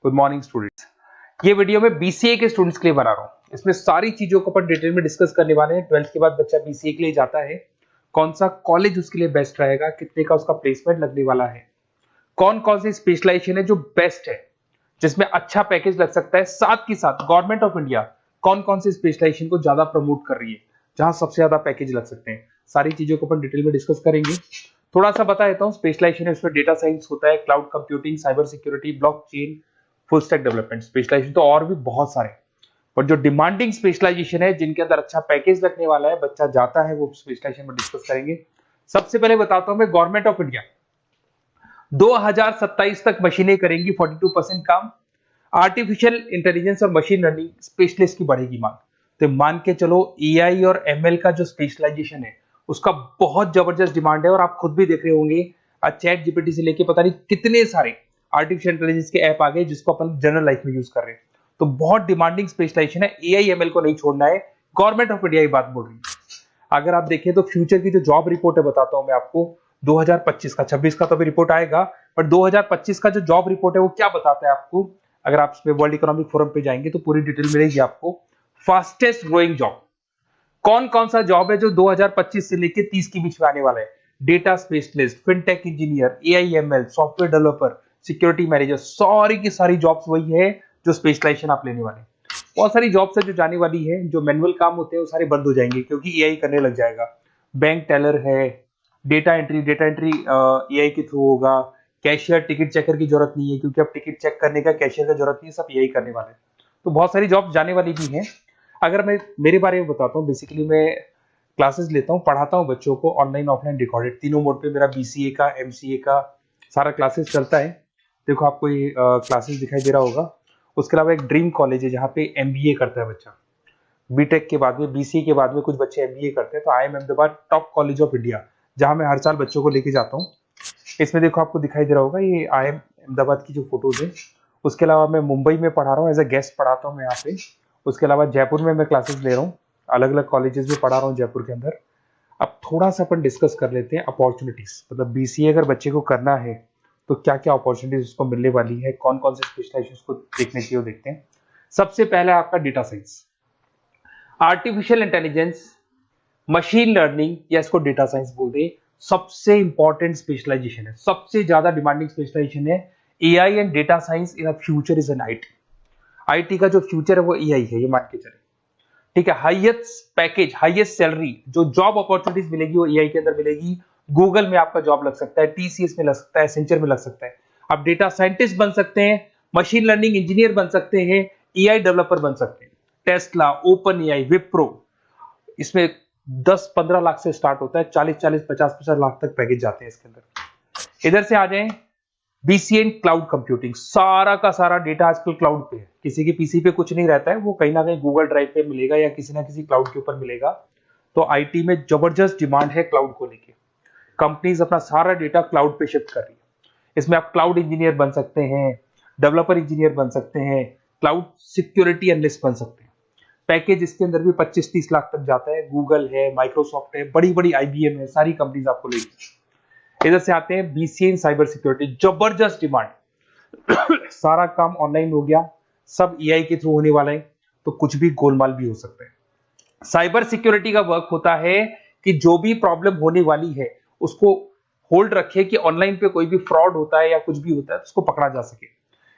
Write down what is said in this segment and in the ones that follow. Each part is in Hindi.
Good morning students. ये वीडियो मैं बीसीए के स्टूडेंट्स के लिए बना रहा हूँ। इसमें सारी चीजों को अपन डिटेल में डिस्कस करने वाले हैं। 12th के बाद बच्चा बीसीए के लिए जाता है, कौन सा कॉलेज उसके लिए बेस्ट रहेगा, कितने का उसका प्लेसमेंट लगने वाला है, कौन कौन सी स्पेशलाइजेशन है जो बेस्ट है, जिसमें अच्छा पैकेज लग सकता है, साथ ही साथ गवर्नमेंट ऑफ इंडिया कौन कौन सी स्पेशलाइजेशन को ज्यादा प्रमोट कर रही है, जहां सबसे ज्यादा पैकेज लग सकते हैं। सारी चीजों को अपन डिटेल में डिस्कस करेंगे। थोड़ा सा बता देता हूँ, स्पेशलाइजेशन है उसमें डेटा साइंस होता है, cloud computing, cyber security, blockchain, full stack development. Specialization तो और भी बहुत सारे, पर जो डिमांडिंग स्पेशलाइजेशन है, जिनके अंदर अच्छा पैकेज लगने वाला है, बच्चा जाता है, वो स्पेशलाइजेशन में डिस्कस करेंगे। सबसे पहले बताता हूं मैं, गवर्नमेंट ऑफ इंडिया 2027 तक मशीनें करेंगी 42% काम। आर्टिफिशियल इंटेलिजेंस और मशीन लर्निंग स्पेशलिस्ट की बढ़ेगी मांग। तो मान के चलो एआई और एमएल का जो स्पेशलाइजेशन है उसका बहुत जबरदस्त डिमांड है। और आप खुद भी देख रहे होंगे, आज चैट जीपीटी से लेके पता नहीं कितने सारे आर्टिफिशियल इंटेलिजेंस के ऐप आ गए जिसको अपन जनरल लाइफ में यूज कर रहे हैं। तो बहुत डिमांडिंग स्पेशलाइजेशन है, एआई एमएल को नहीं छोड़ना है। गवर्नमेंट ऑफ इंडिया ये बात बोल रही है। अगर आप देखें तो फ्यूचर की जो जॉब रिपोर्ट है, बताता हूं मैं आपको 2025 का, 26 का तो अभी रिपोर्ट आएगा, पर 2025 का जो जॉब रिपोर्ट है वो क्या बताता है आपको। अगर आप इसमें वर्ल्ड इकोनॉमिक फोरम पे जाएंगे तो पूरी डिटेल मिलेगी आपको। फास्टेस्ट ग्रोइंग जॉब कौन कौन सा जॉब है जो 2025 से लेकर 30 के बीच में आने वाला है। Data specialist, fintech engineer, AIML, software developer, security manager, सारी की सारी जॉब्स वही है जो स्पेशलाइजेशन आप लेने वाले हैं। बहुत सारी जॉब्स है जो जाने वाली है, जो मैनुअल काम होते हैं वो सारे बंद हो जाएंगे क्योंकि एआई करने लग जाएगा। बैंक टेलर है, डेटा एंट्री एआई के थ्रू होगा। कैशियर, टिकट चेकर की जरूरत नहीं है क्योंकि अब टिकट चेक करने का कैशियर का जरूरत नहीं है, सब एआई करने वाले हैं। तो बहुत सारी जॉब जाने वाली भी हैं। अगर मैं मेरे बारे में बताता हूँ, बेसिकली मैं क्लासेस लेता हूँ, पढ़ाता हूँ बच्चों को, ऑनलाइन ऑफलाइन रिकॉर्डेड, तीनों मोड पे मेरा बीसीए का, एमसीए का सारा क्लासेस चलता है। देखो आपको ये क्लासेस दिखाई दे रहा होगा। उसके अलावा एक ड्रीम कॉलेज है जहाँ पे एमबीए करता है बच्चा। बीटेक के बाद में, बीसीए के बाद में कुछ बच्चे एमबीए करते हैं। तो I am Ahmedabad top college of India, जहाँ मैं हर साल बच्चों को लेके जाता हूँ। इसमें देखो आपको दिखाई दे रहा होगा, ये आई एम अहमदाबाद की जो फोटोज है। उसके अलावा मैं मुंबई में पढ़ा रहा हूँ, एज अ गेस्ट पढ़ाता हूँ मैं यहाँ पे। उसके अलावा जयपुर में मैं क्लासेस ले रहा हूँ, अलग अलग कॉलेजेस में पढ़ा रहा हूँ जयपुर के अंदर। अब थोड़ा सा अपन डिस्कस कर लेते हैं अपॉर्चुनिटीज, मतलब बीसीए अगर बच्चे को करना है तो क्या क्या अपॉर्चुनिटीज उसको मिलने वाली है, कौन कौन से स्पेशलाइजेशन उसको देखने चाहिए, वो देखते हैं। सबसे पहला आपका data science, artificial intelligence, machine learning, या इसको डेटा साइंस बोलते हैं, सबसे इंपॉर्टेंट स्पेशलाइजेशन है, सबसे ज्यादा डिमांडिंग स्पेशलाइजेशन है। AI and data science in future is an IT. IT का जो फ्यूचर है वो एआई है, ये मान के चले। ठीक है, हाईएस्ट पैकेज, हाईएस्ट सैलरी, जो जॉब अपॉर्चुनिटीज मिलेगी वो एआई के अंदर मिलेगी। गूगल में आपका जॉब लग सकता है, टीसीएस में लग सकता है, एसेंचर में लग सकता है। आप डेटा साइंटिस्ट बन सकते हैं, मशीन लर्निंग इंजीनियर बन सकते हैं, एआई डेवलपर बन सकते हैं। टेस्ला, ओपन एआई, विप्रो, इसमें 10-15 लाख से स्टार्ट होता है, 40-40, 50-50 लाख तक पैकेज जाते हैं इसके अंदर। इधर से आ जाएं, बीसीए क्लाउड कंप्यूटिंग, सारा का सारा डेटा आजकल क्लाउड पे है, किसी के पीसी पे कुछ नहीं रहता है, वो कहीं ना कहीं गूगल ड्राइव पे मिलेगा या किसी ना किसी क्लाउड के ऊपर मिलेगा। तो आईटी में जबरदस्त डिमांड है क्लाउड को लेके। कंपनीज अपना सारा डेटा क्लाउड पे शिफ्ट कर रही है। इसमें आप क्लाउड इंजीनियर बन सकते हैं, डेवलपर इंजीनियर बन सकते हैं, क्लाउड सिक्योरिटी एनालिस्ट बन सकते हैं। पैकेज इसके अंदर भी 25-30 लाख तक जाता है। गूगल है, माइक्रोसॉफ्ट है, बड़ी बड़ी आईबीएम है, सारी कंपनीज आपको लेगी। इधर से आते हैं बीसीए इन साइबर सिक्योरिटी, जबरदस्त डिमांड। सारा काम ऑनलाइन हो गया, सब एआई के थ्रू होने वाला है, तो कुछ भी गोलमाल भी हो सकता है। साइबर सिक्योरिटी का वर्क होता है कि जो भी प्रॉब्लम होने वाली है उसको होल्ड रखे कि ऑनलाइन पे कोई भी फ्रॉड होता है या कुछ भी होता है तो उसको पकड़ा जा सके।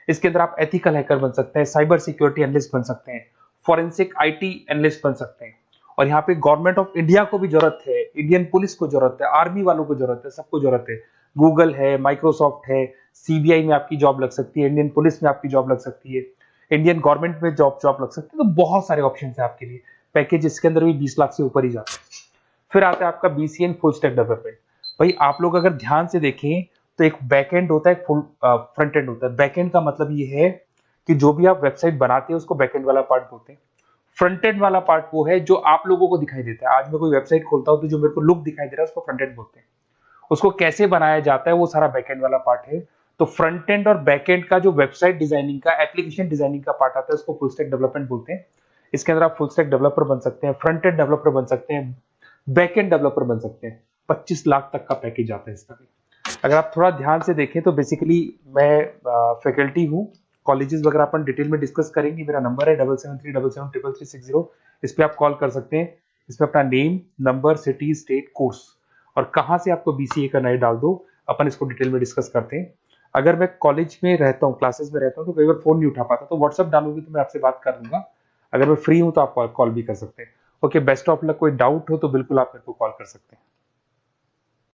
इसके अंदर आप एथिकल हैकर बन सकते हैं, साइबर सिक्योरिटी एनालिस्ट बन सकते हैं, फॉरेंसिक आईटी एनालिस्ट बन सकते हैं। और यहाँ पे गवर्नमेंट ऑफ इंडिया को भी जरूरत है, इंडियन पुलिस को जरूरत है, आर्मी वालों को जरूरत है, सबको जरूरत है। गूगल है, माइक्रोसॉफ्ट है, सीबीआई में आपकी जॉब लग सकती है, इंडियन पुलिस में आपकी जॉब लग सकती है, इंडियन गवर्नमेंट में जॉब लग सकती है। तो बहुत सारे ऑप्शन है आपके लिए। पैकेज इसके अंदर भी 20 लाख से ऊपर ही जाता है। फिर आता है आपका बीसीए फुल स्टैक डेवलपमेंट। भाई आप लोग अगर ध्यान से देखें तो एक बैकएंड होता है, एक फुल फ्रंट एंड होता है। बैकएंड का मतलब ये है कि जो भी आप वेबसाइट बनाते हैं उसको बैकएंड वाला पार्ट बोलते हैं। फ्रंट एंड वाला पार्ट वो है जो आप लोगों को दिखाई देता है। आज मैं कोई वेबसाइट खोलता हूं तो जो मेरे को लुक दिखाई दे रहा है उसको फ्रंट एंड बोलते हैं। उसको कैसे बनाया जाता है वो सारा बैकएंड वाला पार्ट है। तो फ्रंट एंड और बैकएंड का जो वेबसाइट डिजाइनिंग का, एप्लीकेशन डिजाइनिंग का पार्ट आता है उसको फुल स्टैक डेवलपमेंट बोलते हैं। इसके अंदर आप फुल स्टैक डेवलपर बन सकते हैं, फ्रंट एंड डेवलपर बन सकते हैं, बैकएंड डेवलपर बन सकते हैं। 25 लाख तक का पैकेज आता है इसका भी। अगर आप थोड़ा ध्यान से देखें तो बेसिकली मैं फैकल्टी हूँ कॉलेजेस वगैरह अपन डिटेल में डिस्कस करेंगे। मेरा नंबर है 7737773360, इस पे आप कॉल कर सकते हैं। इसमें अपना name, number, city, state, course और कहाँ से आपको बीसीए करना है डाल दो, अपन इसको डिटेल में डिस्कस करते हैं। अगर मैं कॉलेज में रहता हूँ, क्लासेस में रहता हूँ, तो कई बार फोन नहीं उठा पाता, तो व्हाट्सअप डालोगे तो मैं आपसे बात कर लूंगा। अगर मैं फ्री हूँ तो आप कॉल भी कर सकते हैं। Okay, best of luck. कोई डाउट हो तो बिल्कुल आप मेरे को कॉल कर सकते हैं।